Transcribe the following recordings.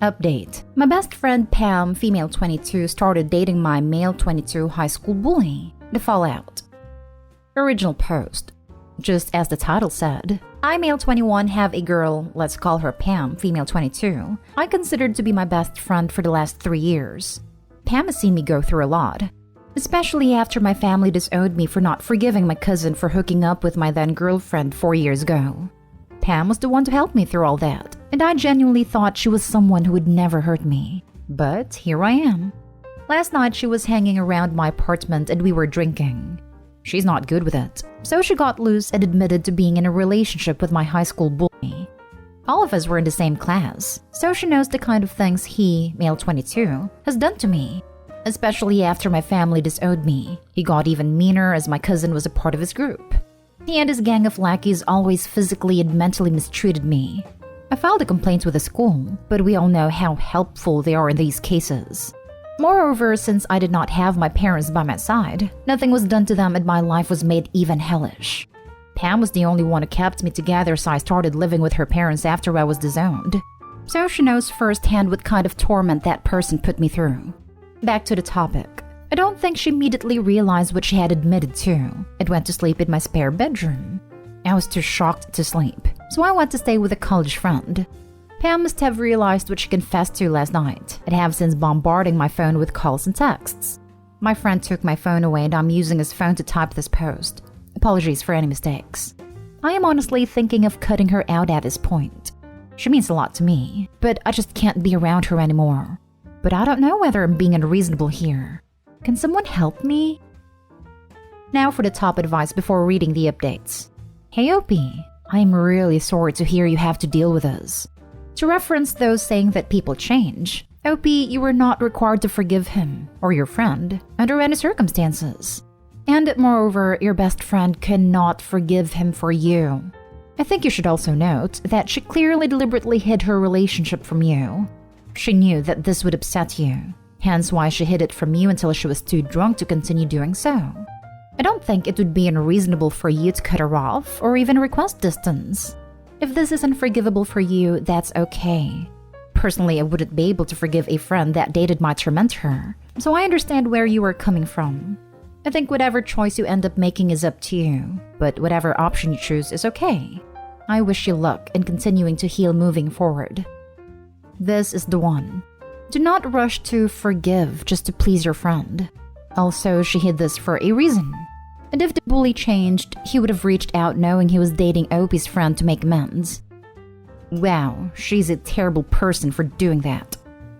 Update. My best friend Pam, female 22, started dating my male 22 high school bully. The fallout. Original post. Just as the title said, I, male 21, have a girl, let's call her Pam, female 22, I considered to be my best friend for the last 3 years. Pam has seen me go through a lot, especially after my family disowned me for not forgiving my cousin for hooking up with my then girlfriend 4 years ago. Pam was the one to help me through all that, and I genuinely thought she was someone who would never hurt me. But here I am. Last night she was hanging around my apartment and we were drinking. She's not good with it, so she got loose and admitted to being in a relationship with my high school bully. All of us were in the same class, so she knows the kind of things he, male 22, has done to me. Especially after my family disowned me. He got even meaner as my cousin was a part of his group. He and his gang of lackeys always physically and mentally mistreated me. I filed a complaint with the school, but we all know how helpful they are in these cases. Moreover, since I did not have my parents by my side, nothing was done to them and my life was made even hellish. Pam was the only one who kept me together, so I started living with her parents after I was disowned. So she knows firsthand what kind of torment that person put me through. Back to the topic. I don't think she immediately realized what she had admitted to and went to sleep in my spare bedroom. I was too shocked to sleep, so I went to stay with a college friend. Pam must have realized what she confessed to last night and have since bombarding my phone with calls and texts. My friend took my phone away and I'm using his phone to type this post. Apologies for any mistakes. I am honestly thinking of cutting her out at this point. She means a lot to me, but I just can't be around her anymore. But I don't know whether I'm being unreasonable here. Can someone help me? Now for the top advice before reading the updates. Hey Opie, I'm really sorry to hear you have to deal with this. To reference those saying that people change, Opie, you were not required to forgive him, or your friend, under any circumstances. And moreover, your best friend cannot forgive him for you. I think you should also note that she clearly deliberately hid her relationship from you. She knew that this would upset you, hence why she hid it from you until she was too drunk to continue doing so. I don't think it would be unreasonable for you to cut her off or even request distance. If this is unforgivable for you, that's okay. Personally, I wouldn't be able to forgive a friend that dated my tormentor, so I understand where you are coming from. I think whatever choice you end up making is up to you, but whatever option you choose is okay. I wish you luck in continuing to heal moving forward. This is the one. Do not rush to forgive just to please your friend. Also, she hid this for a reason. And if the bully changed, he would have reached out knowing he was dating Opie's friend to make amends. Wow, she's a terrible person for doing that.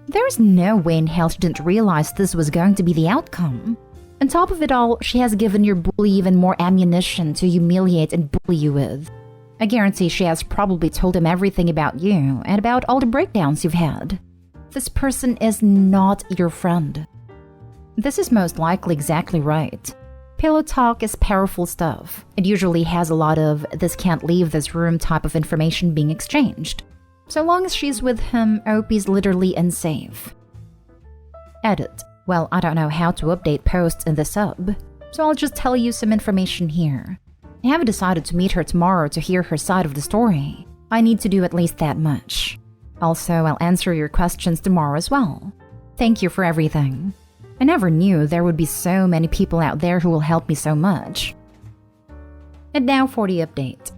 There's no way in hell she didn't realize this was going to be the outcome. On top of it all, she has given your bully even more ammunition to humiliate and bully you with. I guarantee she has probably told him everything about you and about all the breakdowns you've had. This person is not your friend. This is most likely exactly right. Pillow talk is powerful stuff. It usually has a lot of this can't leave this room type of information being exchanged. So long as she's with him, Opie's literally unsafe. Edit. Well, I don't know how to update posts in the sub, so I'll just tell you some information here. I haven't decided to meet her tomorrow to hear her side of the story. I need to do at least that much. Also, I'll answer your questions tomorrow as well. Thank you for everything. I never knew there would be so many people out there who will help me so much. And now for the update.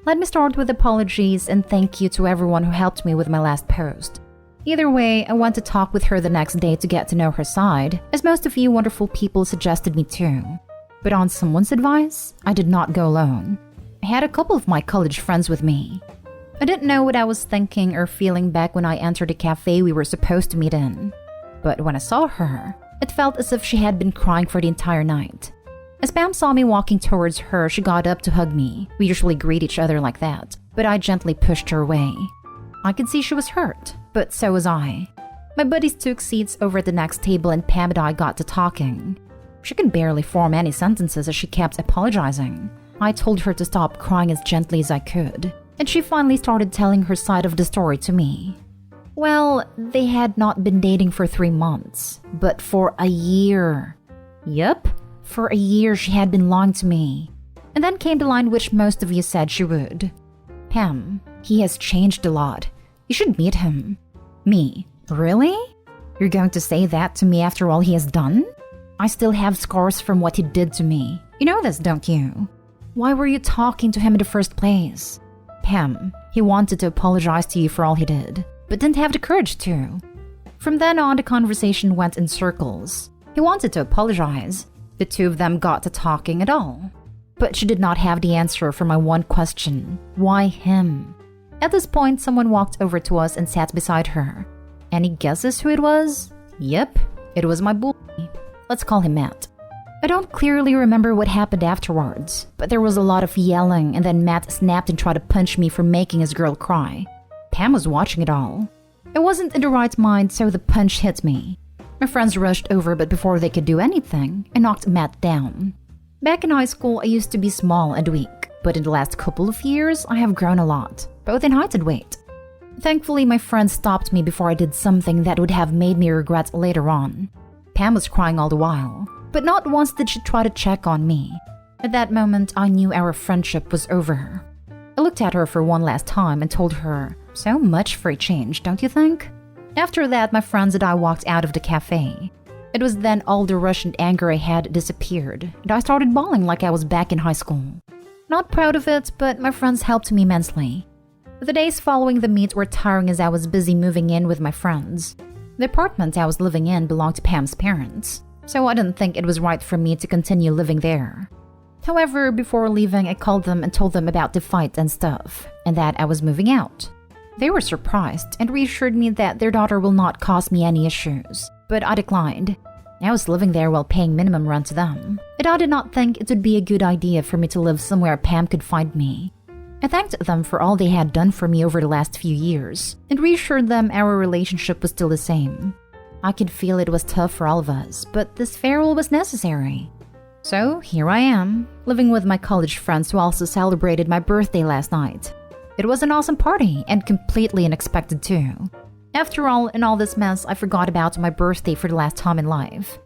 Let me start with apologies and thank you to everyone who helped me with my last post. Either way, I want to talk with her the next day to get to know her side, as most of you wonderful people suggested me to. But on someone's advice, I did not go alone. I had a couple of my college friends with me. I didn't know what I was thinking or feeling back when I entered the cafe we were supposed to meet in. But when I saw her, it felt as if she had been crying for the entire night. As Pam saw me walking towards her, she got up to hug me. We usually greet each other like that, but I gently pushed her away. I could see she was hurt, but so was I. My buddies took seats over at the next table and Pam and I got to talking. She could barely form any sentences as she kept apologizing. I told her to stop crying as gently as I could, and she finally started telling her side of the story to me. Well, they had not been dating for 3 months, but for a year. Yup, for a year she had been lying to me. And then came the line which most of you said she would. Pam, he has changed a lot. You should meet him. Me, Really? You're going to say that to me after all he has done? I still have scars from what he did to me. You know this, don't you? Why were you talking to him in the first place? Pam, he wanted to apologize to you for all he did, but didn't have the courage to. From then on, the conversation went in circles. He wanted to apologize. The two of them got to talking at all. But she did not have the answer for my one question. Why him? At this point, someone walked over to us and sat beside her. Any guesses who it was? Yep, it was my bully. Let's call him Matt. I don't clearly remember what happened afterwards, but there was a lot of yelling and then Matt snapped and tried to punch me for making his girl cry. Pam was watching it all. I wasn't in the right mind, so the punch hit me. My friends rushed over, but before they could do anything, I knocked Matt down. Back in high school, I used to be small and weak, but in the last couple of years, I have grown a lot, both in height and weight. Thankfully, my friends stopped me before I did something that would have made me regret later on. Pam was crying all the while, but not once did she try to check on me. At that moment, I knew our friendship was over. I looked at her for one last time and told her, so much for a change, don't you think? After that, my friends and I walked out of the cafe. It was then all the rush and anger I had disappeared, and I started bawling like I was back in high school. Not proud of it, but my friends helped me immensely. The days following the meet were tiring as I was busy moving in with my friends. The apartment I was living in belonged to Pam's parents, so I didn't think it was right for me to continue living there. However, before leaving, I called them and told them about the fight and stuff, and that I was moving out. They were surprised and reassured me that their daughter will not cause me any issues, but I declined. I was living there while paying minimum rent to them, and I did not think it would be a good idea for me to live somewhere Pam could find me. I thanked them for all they had done for me over the last few years, and reassured them our relationship was still the same. I could feel it was tough for all of us, but this farewell was necessary. So here I am, living with my college friends who also celebrated my birthday last night. It was an awesome party, and completely unexpected too. After all, in all this mess, I forgot about my birthday for the last time in life.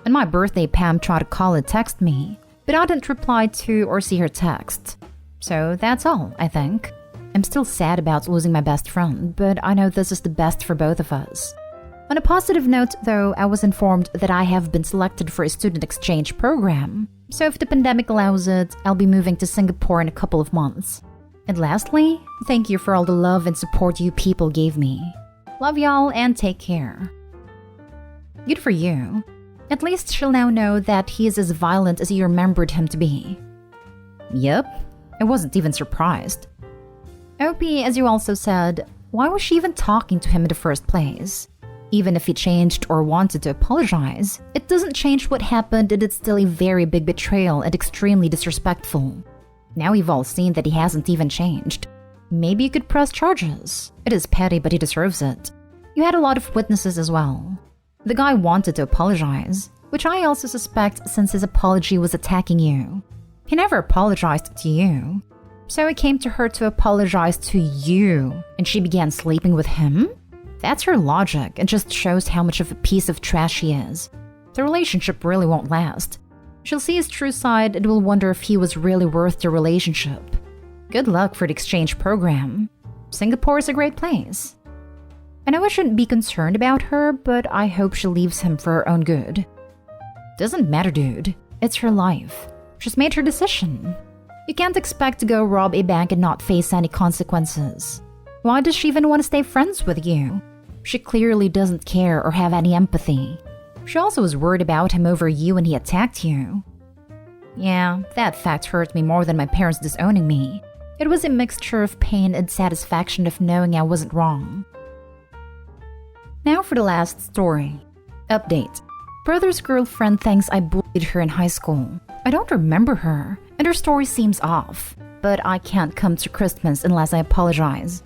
On my birthday, Pam tried to call and text me, but I didn't reply to or see her text. So that's all, I think. I'm still sad about losing my best friend, but I know this is the best for both of us. On a positive note, though, I was informed that I have been selected for a student exchange program. So if the pandemic allows it, I'll be moving to Singapore in a couple of months. And lastly, thank you for all the love and support you people gave me. Love y'all and take care. Good for you. At least she'll now know that he is as violent as you remembered him to be. Yep, I wasn't even surprised. OP, as you also said, why was she even talking to him in the first place? Even if he changed or wanted to apologize, it doesn't change what happened and it's still a very big betrayal and extremely disrespectful. Now we've all seen that he hasn't even changed. Maybe you could press charges. It is petty, but he deserves it. You had a lot of witnesses as well. The guy wanted to apologize, which I also suspect since his apology was attacking you. He never apologized to you. So it came to her to apologize to you, and she began sleeping with him? That's her logic and just shows how much of a piece of trash he is. The relationship really won't last. She'll see his true side and will wonder if he was really worth the relationship. Good luck for the exchange program. Singapore is a great place. I know I shouldn't be concerned about her, but I hope she leaves him for her own good. Doesn't matter, dude. It's her life. She's made her decision. You can't expect to go rob a bank and not face any consequences. Why does she even want to stay friends with you? She clearly doesn't care or have any empathy. She also was worried about him over you when he attacked you. Yeah, that fact hurt me more than my parents disowning me. It was a mixture of pain and satisfaction of knowing I wasn't wrong. Now for the last story. Update. Brother's girlfriend thinks I bullied her in high school. I don't remember her, and her story seems off, but I can't come to Christmas unless I apologize.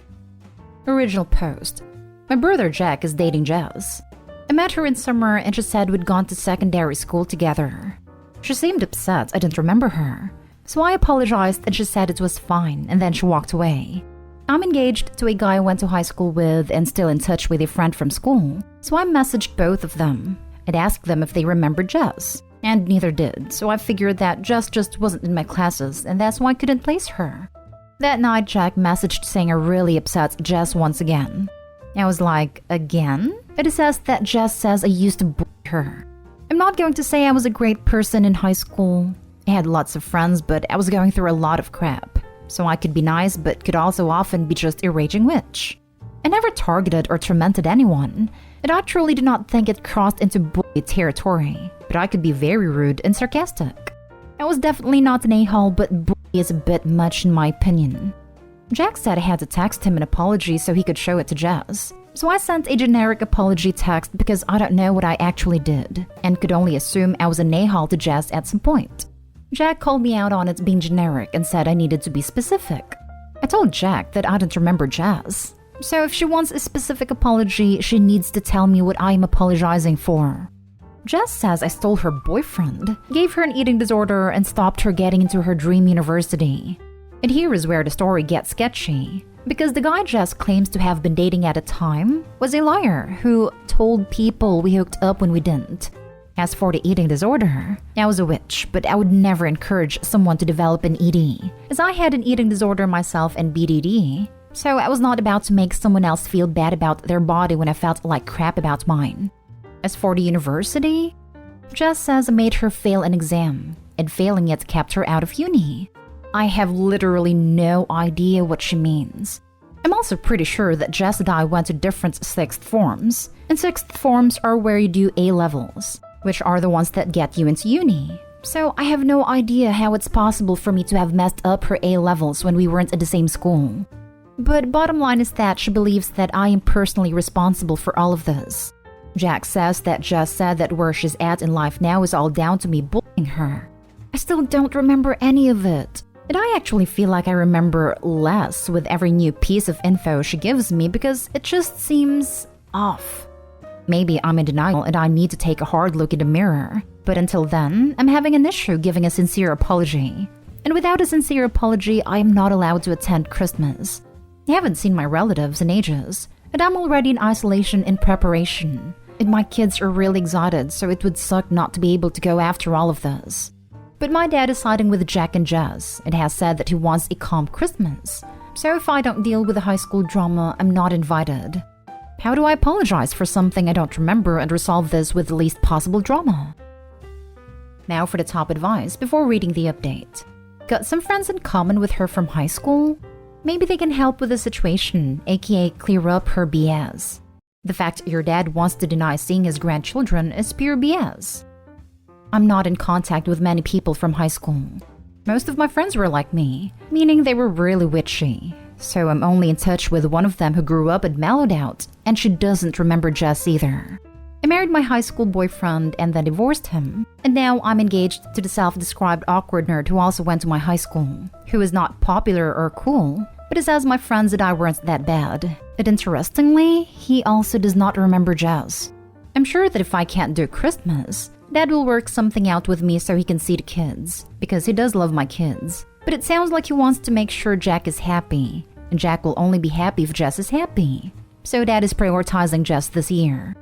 Original post. My brother Jack is dating Jess. I met her in summer and she said we'd gone to secondary school together. She seemed upset I didn't remember her, so I apologized and she said it was fine, and then she walked away. I'm engaged to a guy I went to high school with and still in touch with a friend from school, so I messaged both of them and asked them if they remembered Jess, and neither did, so I figured that Jess just wasn't in my classes and that's why I couldn't place her. That night, Jack messaged saying I really upset Jess once again. I was like, again? It says that Jess says I used to bully her. I'm not going to say I was a great person in high school. I had lots of friends, but I was going through a lot of crap. So I could be nice, but could also often be just a raging witch. I never targeted or tormented anyone, and I truly do not think it crossed into bully territory, but I could be very rude and sarcastic. I was definitely not an a-hole, but bully is a bit much in my opinion. Jack said I had to text him an apology so he could show it to Jess. So I sent a generic apology text because I don't know what I actually did, and could only assume I was an a-hole to Jess at some point. Jack called me out on it being generic and said I needed to be specific. I told Jack that I didn't remember Jess. So if she wants a specific apology, she needs to tell me what I am apologizing for. Jess says I stole her boyfriend, gave her an eating disorder, and stopped her getting into her dream university. And here is where the story gets sketchy, because the guy Jess claims to have been dating at the time was a liar who told people we hooked up when we didn't. As for the eating disorder, I was a witch, but I would never encourage someone to develop an ED, as I had an eating disorder myself and BDD, so I was not about to make someone else feel bad about their body when I felt like crap about mine. As for the university, Jess says I made her fail an exam, and failing it kept her out of uni. I have literally no idea what she means. I'm also pretty sure that Jess and I went to different sixth forms, and sixth forms are where you do A-levels, which are the ones that get you into uni. So I have no idea how it's possible for me to have messed up her A-levels when we weren't at the same school. But bottom line is that she believes that I am personally responsible for all of this. Jack says that Jess said that where she's at in life now is all down to me bullying her. I still don't remember any of it. And I actually feel like I remember less with every new piece of info she gives me because it just seems off. Maybe I'm in denial and I need to take a hard look in the mirror. But until then, I'm having an issue giving a sincere apology. And without a sincere apology, I am not allowed to attend Christmas. I haven't seen my relatives in ages, and I'm already in isolation in preparation. And my kids are really excited, so it would suck not to be able to go after all of this. But my dad is siding with Jack and Jess and has said that he wants a calm Christmas. So if I don't deal with the high school drama, I'm not invited. How do I apologize for something I don't remember and resolve this with the least possible drama? Now for the top advice before reading the update. Got some friends in common with her from high school? Maybe they can help with the situation, aka clear up her BS. The fact your dad wants to deny seeing his grandchildren is pure BS. I'm not in contact with many people from high school. Most of my friends were like me, meaning they were really witchy. So I'm only in touch with one of them who grew up and mellowed out, and she doesn't remember Jess either. I married my high school boyfriend and then divorced him, and now I'm engaged to the self-described awkward nerd who also went to my high school, who is not popular or cool, but says my friends and I weren't that bad. And interestingly, he also does not remember Jess. I'm sure that if I can't do Christmas, Dad will work something out with me so he can see the kids, because he does love my kids. But it sounds like he wants to make sure Jack is happy, and Jack will only be happy if Jess is happy. So Dad is prioritizing Jess this year.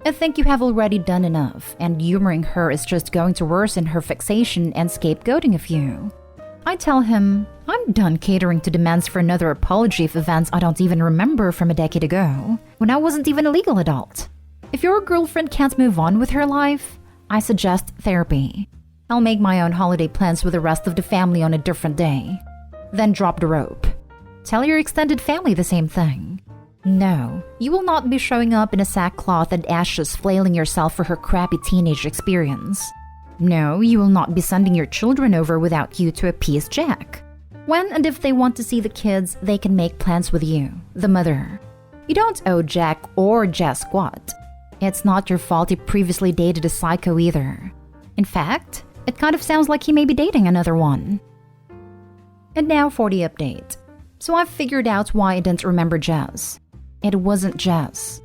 I think you have already done enough, and humoring her is just going to worsen her fixation and scapegoating of you. I tell him, I'm done catering to demands for another apology of events I don't even remember from a decade ago, when I wasn't even a legal adult. If your girlfriend can't move on with her life, I suggest therapy. I'll make my own holiday plans with the rest of the family on a different day. Then drop the rope. Tell your extended family the same thing. No, you will not be showing up in a sackcloth and ashes flailing yourself for her crappy teenage experience. No, you will not be sending your children over without you to appease Jack. When and if they want to see the kids, they can make plans with you, the mother. You don't owe Jack or Jess squat. It's not your fault he previously dated a psycho either. In fact, it kind of sounds like he may be dating another one. And now for the update. So I've figured out why I didn't remember Jess. It wasn't Jess.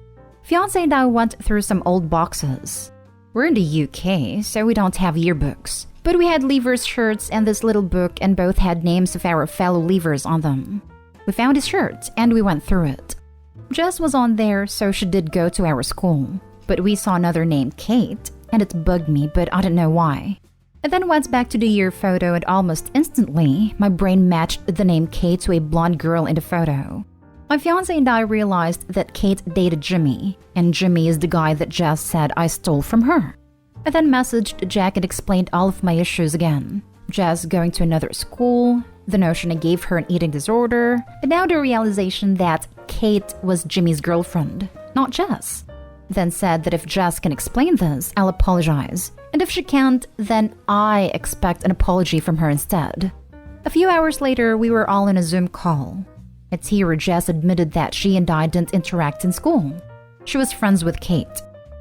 Fiancé and I went through some old boxes. We're in the UK, so we don't have yearbooks. But we had Leavers shirts and this little book, and both had names of our fellow Leavers on them. We found his shirt, and we went through it. Jess was on there, so she did go to our school. But we saw another named Kate, and it bugged me, but I don't know why. I then went back to the year photo, and almost instantly, my brain matched the name Kate to a blonde girl in the photo. My fiancé and I realized that Kate dated Jimmy, and Jimmy is the guy that Jess said I stole from her. I then messaged Jack and explained all of my issues again. Jess going to another school, the notion I gave her an eating disorder, and now the realization that Kate was Jimmy's girlfriend, not Jess. Then said that if Jess can explain this, I'll apologize, and if she can't, then I expect an apology from her instead. A few hours later, we were all in a Zoom call. It's here where Jess admitted that she and I didn't interact in school. She was friends with Kate.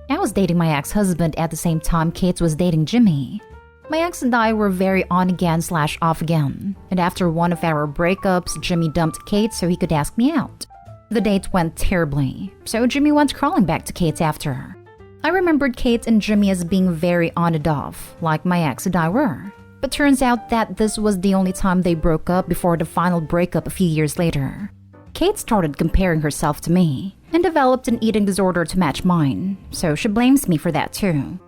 I was dating my ex-husband at the same time Kate was dating Jimmy. My ex and I were very on-again/off again, and after one of our breakups, Jimmy dumped Kate so he could ask me out. The date went terribly, so Jimmy went crawling back to Kate after her. I remembered Kate and Jimmy as being very on and off, like my ex and I were. But turns out that this was the only time they broke up before the final breakup a few years later. Kate started comparing herself to me, and developed an eating disorder to match mine, so she blames me for that too.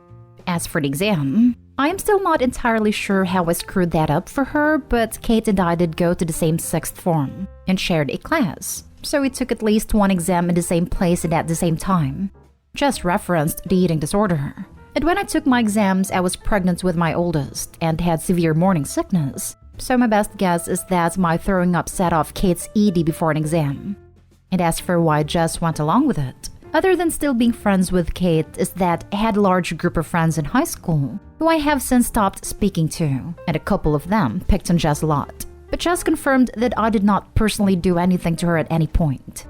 As for the exam, I am still not entirely sure how I screwed that up for her, but Kate and I did go to the same sixth form, and shared a class, so we took at least one exam in the same place and at the same time. Just referenced the eating disorder. And when I took my exams, I was pregnant with my oldest, and had severe morning sickness, so my best guess is that my throwing up set off Kate's ED before an exam. And as for why Jess went along with it, other than still being friends with Kate, is that I had a large group of friends in high school who I have since stopped speaking to, and a couple of them picked on Jess a lot. But Jess confirmed that I did not personally do anything to her at any point.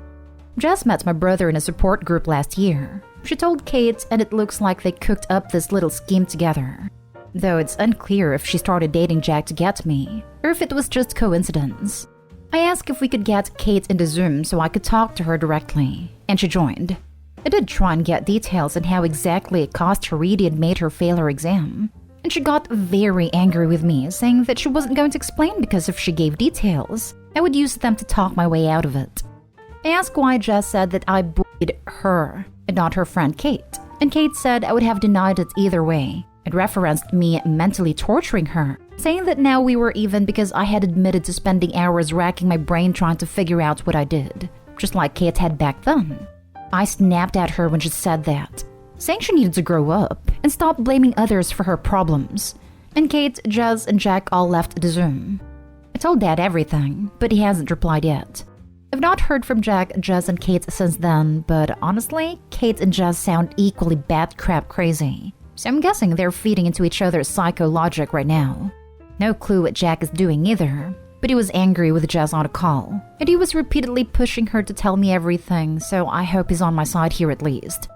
Jess met my brother in a support group last year. She told Kate, and it looks like they cooked up this little scheme together. Though it's unclear if she started dating Jack to get me, or if it was just coincidence. I asked if we could get Kate into Zoom so I could talk to her directly, and she joined. I did try and get details on how exactly it caused her ED and made her fail her exam. And she got very angry with me, saying that she wasn't going to explain because if she gave details, I would use them to talk my way out of it. I asked why Jess said that I bullied her, and not her friend Kate. And Kate said I would have denied it either way, and referenced me mentally torturing her, saying that now we were even because I had admitted to spending hours racking my brain trying to figure out what I did, just like Kate had back then. I snapped at her when she said that, saying she needed to grow up and stop blaming others for her problems. And Kate, Jess, and Jack all left the Zoom. I told Dad everything, but he hasn't replied yet. I've not heard from Jack, Jess, and Kate since then, but honestly, Kate and Jess sound equally bat crap crazy. So I'm guessing they're feeding into each other's psycho logic right now. No clue what Jack is doing either, but he was angry with Jess on a call, and he was repeatedly pushing her to tell me everything, so I hope he's on my side here at least.